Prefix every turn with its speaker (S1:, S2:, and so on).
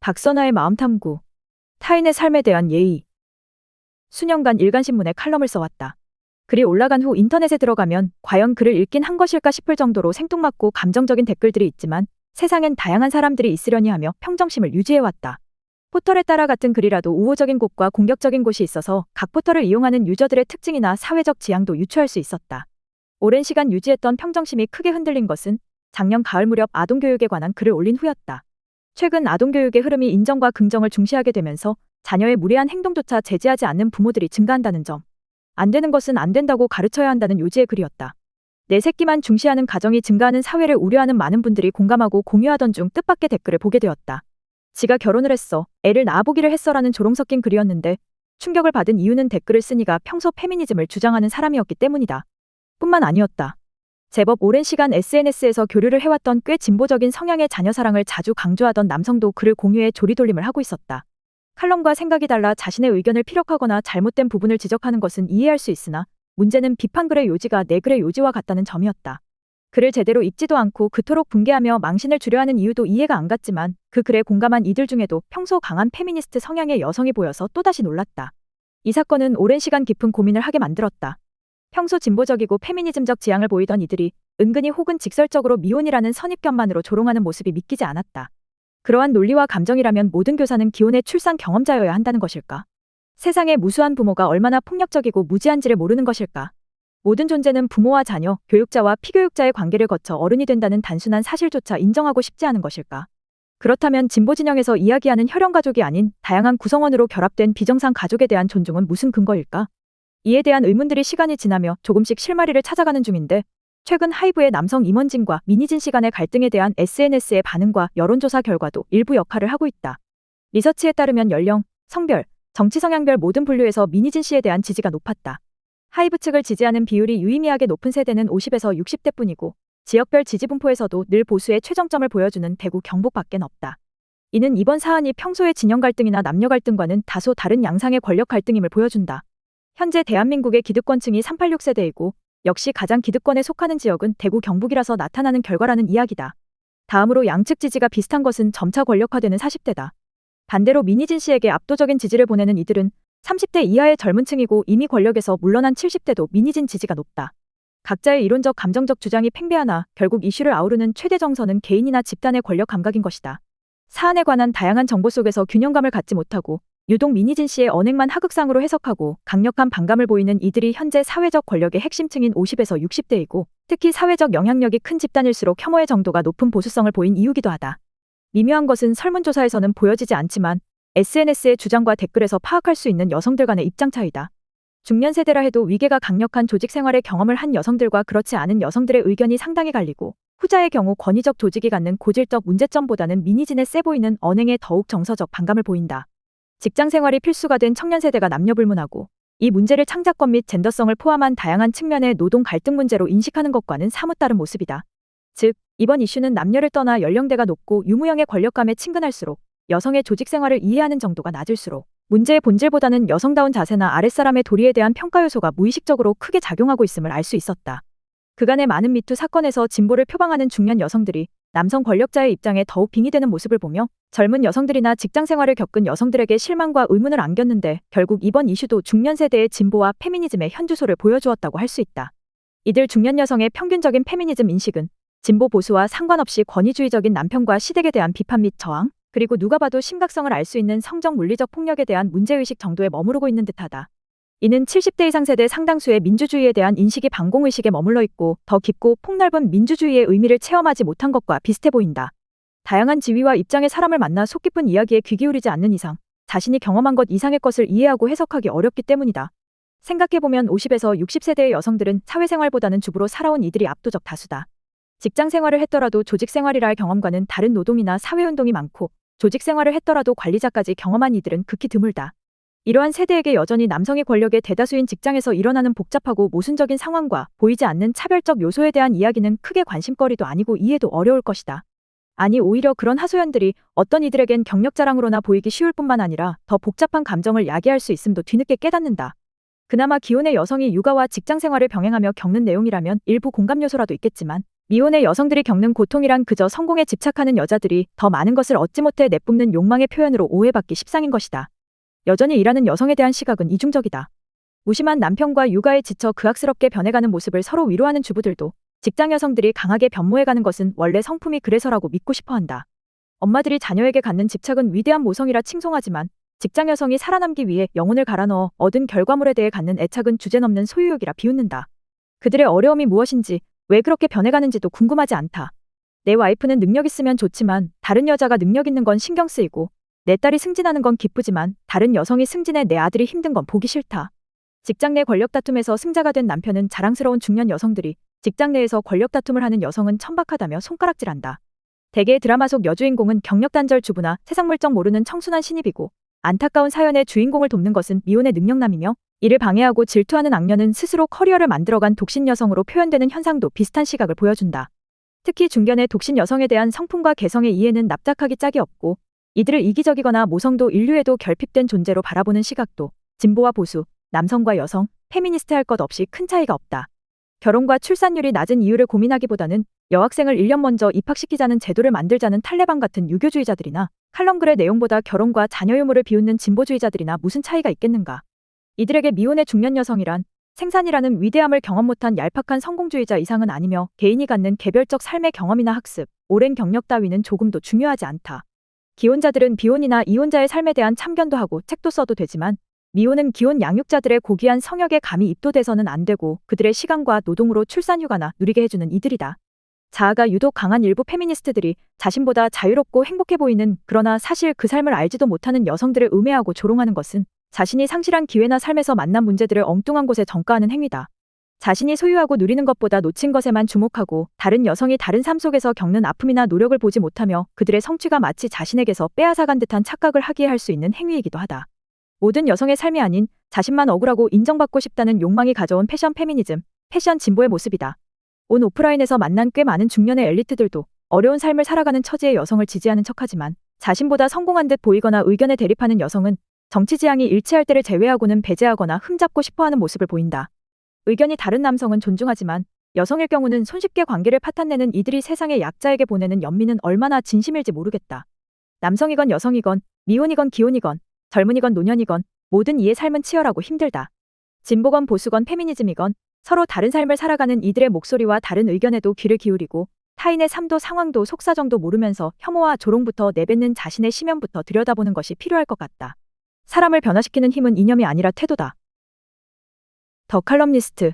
S1: 박선아의 마음탐구. 타인의 삶에 대한 예의. 수년간 일간신문에 칼럼을 써왔다. 글이 올라간 후 인터넷에 들어가면 과연 글을 읽긴 한 것일까 싶을 정도로 생뚱맞고 감정적인 댓글들이 있지만 세상엔 다양한 사람들이 있으려니 하며 평정심을 유지해왔다. 포털에 따라 같은 글이라도 우호적인 곳과 공격적인 곳이 있어서 각 포털을 이용하는 유저들의 특징이나 사회적 지향도 유추할 수 있었다. 오랜 시간 유지했던 평정심이 크게 흔들린 것은 작년 가을 무렵 아동교육에 관한 글을 올린 후였다. 최근 아동교육의 흐름이 인정과 긍정을 중시하게 되면서 자녀의 무례한 행동조차 제지하지 않는 부모들이 증가한다는 점. 안 되는 것은 안 된다고 가르쳐야 한다는 요지의 글이었다. 내 새끼만 중시하는 가정이 증가하는 사회를 우려하는 많은 분들이 공감하고 공유하던 중 뜻밖의 댓글을 보게 되었다. 지가 결혼을 했어, 애를 낳아보기를 했어라는 조롱 섞인 글이었는데 충격을 받은 이유는 댓글을 쓰니가 평소 페미니즘을 주장하는 사람이었기 때문이다. 뿐만 아니었다. 제법 오랜 시간 SNS에서 교류를 해왔던 꽤 진보적인 성향의 자녀 사랑을 자주 강조하던 남성도 글을 공유해 조리돌림을 하고 있었다. 칼럼과 생각이 달라 자신의 의견을 피력하거나 잘못된 부분을 지적하는 것은 이해할 수 있으나 문제는 비판글의 요지가 내 글의 요지와 같다는 점이었다. 글을 제대로 읽지도 않고 그토록 분개하며 망신을 주려 하는 이유도 이해가 안 갔지만 그 글에 공감한 이들 중에도 평소 강한 페미니스트 성향의 여성이 보여서 또다시 놀랐다. 이 사건은 오랜 시간 깊은 고민을 하게 만들었다. 평소 진보적이고 페미니즘적 지향을 보이던 이들이 은근히 혹은 직설적으로 미혼이라는 선입견만으로 조롱하는 모습이 믿기지 않았다. 그러한 논리와 감정이라면 모든 교사는 기혼의 출산 경험자여야 한다는 것일까? 세상의 무수한 부모가 얼마나 폭력적이고 무지한지를 모르는 것일까? 모든 존재는 부모와 자녀, 교육자와 피교육자의 관계를 거쳐 어른이 된다는 단순한 사실조차 인정하고 싶지 않은 것일까? 그렇다면 진보 진영에서 이야기하는 혈연가족이 아닌 다양한 구성원으로 결합된 비정상 가족에 대한 존중은 무슨 근거일까? 이에 대한 의문들이 시간이 지나며 조금씩 실마리를 찾아가는 중인데 최근 하이브의 남성 임원진과 미니진 씨 간의 갈등에 대한 SNS의 반응과 여론조사 결과도 일부 역할을 하고 있다. 리서치에 따르면 연령, 성별, 정치 성향별 모든 분류에서 미니진 씨에 대한 지지가 높았다. 하이브 측을 지지하는 비율이 유의미하게 높은 세대는 50에서 60대뿐이고 지역별 지지 분포에서도 늘 보수의 최정점을 보여주는 대구 경북밖엔 없다. 이는 이번 사안이 평소의 진영 갈등이나 남녀 갈등과는 다소 다른 양상의 권력 갈등임을 보여준다. 현재 대한민국의 기득권층이 386세대이고 역시 가장 기득권에 속하는 지역은 대구 경북이라서 나타나는 결과라는 이야기다. 다음으로 양측 지지가 비슷한 것은 점차 권력화되는 40대다. 반대로 미니진 씨에게 압도적인 지지를 보내는 이들은 30대 이하의 젊은 층이고 이미 권력에서 물러난 70대도 미니진 지지가 높다. 각자의 이론적 감정적 주장이 팽배하나 결국 이슈를 아우르는 최대 정서는 개인이나 집단의 권력 감각인 것이다. 사안에 관한 다양한 정보 속에서 균형감을 갖지 못하고 유독 미니진 씨의 언행만 하극상으로 해석하고 강력한 반감을 보이는 이들이 현재 사회적 권력의 핵심층인 50에서 60대이고 특히 사회적 영향력이 큰 집단일수록 혐오의 정도가 높은 보수성을 보인 이유기도 하다. 미묘한 것은 설문조사에서는 보여지지 않지만 SNS의 주장과 댓글에서 파악할 수 있는 여성들 간의 입장 차이다. 중년 세대라 해도 위계가 강력한 조직 생활의 경험을 한 여성들과 그렇지 않은 여성들의 의견이 상당히 갈리고 후자의 경우 권위적 조직이 갖는 고질적 문제점보다는 미니진의 세 보이는 언행에 더욱 정서적 반감을 보인다. 직장 생활이 필수가 된 청년 세대가 남녀불문하고 이 문제를 창작권 및 젠더성을 포함한 다양한 측면의 노동 갈등 문제로 인식하는 것과는 사뭇 다른 모습이다. 즉, 이번 이슈는 남녀를 떠나 연령대가 높고 유무형의 권력감에 친근할수록 여성의 조직 생활을 이해하는 정도가 낮을수록 문제의 본질보다는 여성다운 자세나 아랫사람의 도리에 대한 평가 요소가 무의식적으로 크게 작용하고 있음을 알 수 있었다. 그간의 많은 미투 사건에서 진보를 표방하는 중년 여성들이 남성 권력자의 입장에 더욱 빙의되는 모습을 보며 젊은 여성들이나 직장 생활을 겪은 여성들에게 실망과 의문을 안겼는데 결국 이번 이슈도 중년 세대의 진보와 페미니즘의 현주소를 보여주었다고 할 수 있다. 이들 중년 여성의 평균적인 페미니즘 인식은 진보 보수와 상관없이 권위주의적인 남편과 시댁에 대한 비판 및 저항, 그리고 누가 봐도 심각성을 알 수 있는 성적 물리적 폭력에 대한 문제의식 정도에 머무르고 있는 듯하다. 이는 70대 이상 세대 상당수의 민주주의에 대한 인식이 반공의식에 머물러 있고 더 깊고 폭넓은 민주주의의 의미를 체험하지 못한 것과 비슷해 보인다. 다양한 지위와 입장의 사람을 만나 속 깊은 이야기에 귀 기울이지 않는 이상 자신이 경험한 것 이상의 것을 이해하고 해석하기 어렵기 때문이다. 생각해보면 50에서 60세대의 여성들은 사회생활보다는 주부로 살아온 이들이 압도적 다수다. 직장 생활을 했더라도 조직 생활이라 할 경험과는 다른 노동이나 사회운동이 많고 조직 생활을 했더라도 관리자까지 경험한 이들은 극히 드물다. 이러한 세대에게 여전히 남성의 권력의 대다수인 직장에서 일어나는 복잡하고 모순적인 상황과 보이지 않는 차별적 요소에 대한 이야기는 크게 관심거리도 아니고 이해도 어려울 것이다. 아니 오히려 그런 하소연들이 어떤 이들에겐 경력 자랑으로나 보이기 쉬울 뿐만 아니라 더 복잡한 감정을 야기할 수 있음도 뒤늦게 깨닫는다. 그나마 기혼의 여성이 육아와 직장 생활을 병행하며 겪는 내용이라면 일부 공감 요소라도 있겠지만 미혼의 여성들이 겪는 고통이란 그저 성공에 집착하는 여자들이 더 많은 것을 얻지 못해 내뿜는 욕망의 표현으로 오해받기 십상인 것이다. 여전히 일하는 여성에 대한 시각은 이중적이다. 무심한 남편과 육아에 지쳐 그악스럽게 변해가는 모습을 서로 위로하는 주부들도 직장 여성들이 강하게 변모해가는 것은 원래 성품이 그래서라고 믿고 싶어한다. 엄마들이 자녀에게 갖는 집착은 위대한 모성이라 칭송하지만 직장 여성이 살아남기 위해 영혼을 갈아넣어 얻은 결과물에 대해 갖는 애착은 주제넘는 소유욕이라 비웃는다. 그들의 어려움이 무엇인지 왜 그렇게 변해가는지도 궁금하지 않다. 내 와이프는 능력 있으면 좋지만 다른 여자가 능력 있는 건 신경 쓰이고 내 딸이 승진하는 건 기쁘지만 다른 여성이 승진해 내 아들이 힘든 건 보기 싫다. 직장 내 권력 다툼에서 승자가 된 남편은 자랑스러운 중년 여성들이 직장 내에서 권력 다툼을 하는 여성은 천박하다며 손가락질한다. 대개의 드라마 속 여주인공은 경력단절 주부나 세상 물정 모르는 청순한 신입이고 안타까운 사연의 주인공을 돕는 것은 미혼의 능력남이며 이를 방해하고 질투하는 악녀는 스스로 커리어를 만들어간 독신 여성으로 표현되는 현상도 비슷한 시각을 보여준다. 특히 중견의 독신 여성에 대한 성품과 개성의 이해는 납작하기 짝이 없고 이들을 이기적이거나 모성도 인류에도 결핍된 존재로 바라보는 시각도 진보와 보수, 남성과 여성, 페미니스트 할 것 없이 큰 차이가 없다. 결혼과 출산율이 낮은 이유를 고민하기보다는 여학생을 1년 먼저 입학시키자는 제도를 만들자는 탈레반 같은 유교주의자들이나 칼럼글의 내용보다 결혼과 자녀 유무를 비웃는 진보주의자들이나 무슨 차이가 있겠는가. 이들에게 미혼의 중년 여성이란 생산이라는 위대함을 경험 못한 얄팍한 성공주의자 이상은 아니며 개인이 갖는 개별적 삶의 경험이나 학습, 오랜 경력 따위는 조금도 중요하지 않다. 기혼자들은 비혼이나 이혼자의 삶에 대한 참견도 하고 책도 써도 되지만 미혼은 기혼 양육자들의 고귀한 성역에 감히 입도돼서는 안 되고 그들의 시간과 노동으로 출산휴가나 누리게 해주는 이들이다. 자아가 유독 강한 일부 페미니스트들이 자신보다 자유롭고 행복해 보이는 그러나 사실 그 삶을 알지도 못하는 여성들을 음해하고 조롱하는 것은 자신이 상실한 기회나 삶에서 만난 문제들을 엉뚱한 곳에 전가하는 행위다. 자신이 소유하고 누리는 것보다 놓친 것에만 주목하고 다른 여성이 다른 삶 속에서 겪는 아픔이나 노력을 보지 못하며 그들의 성취가 마치 자신에게서 빼앗아간 듯한 착각을 하게 할 수 있는 행위이기도 하다. 모든 여성의 삶이 아닌 자신만 억울하고 인정받고 싶다는 욕망이 가져온 패션 페미니즘, 패션 진보의 모습이다. 온 오프라인에서 만난 꽤 많은 중년의 엘리트들도 어려운 삶을 살아가는 처지의 여성을 지지하는 척하지만 자신보다 성공한 듯 보이거나 의견에 대립하는 여성은 정치 지향이 일치할 때를 제외하고는 배제하거나 흠잡고 싶어하는 모습을 보인다. 의견이 다른 남성은 존중하지만 여성일 경우는 손쉽게 관계를 파탄내는 이들이 세상의 약자에게 보내는 연민은 얼마나 진심일지 모르겠다. 남성이건 여성이건 미혼이건 기혼이건 젊은이건 노년이건 모든 이의 삶은 치열하고 힘들다. 진보건 보수건 페미니즘이건 서로 다른 삶을 살아가는 이들의 목소리와 다른 의견에도 귀를 기울이고 타인의 삶도 상황도 속사정도 모르면서 혐오와 조롱부터 내뱉는 자신의 심연부터 들여다보는 것이 필요할 것 같다. 사람을 변화시키는 힘은 이념이 아니라 태도다. 더 칼럼니스트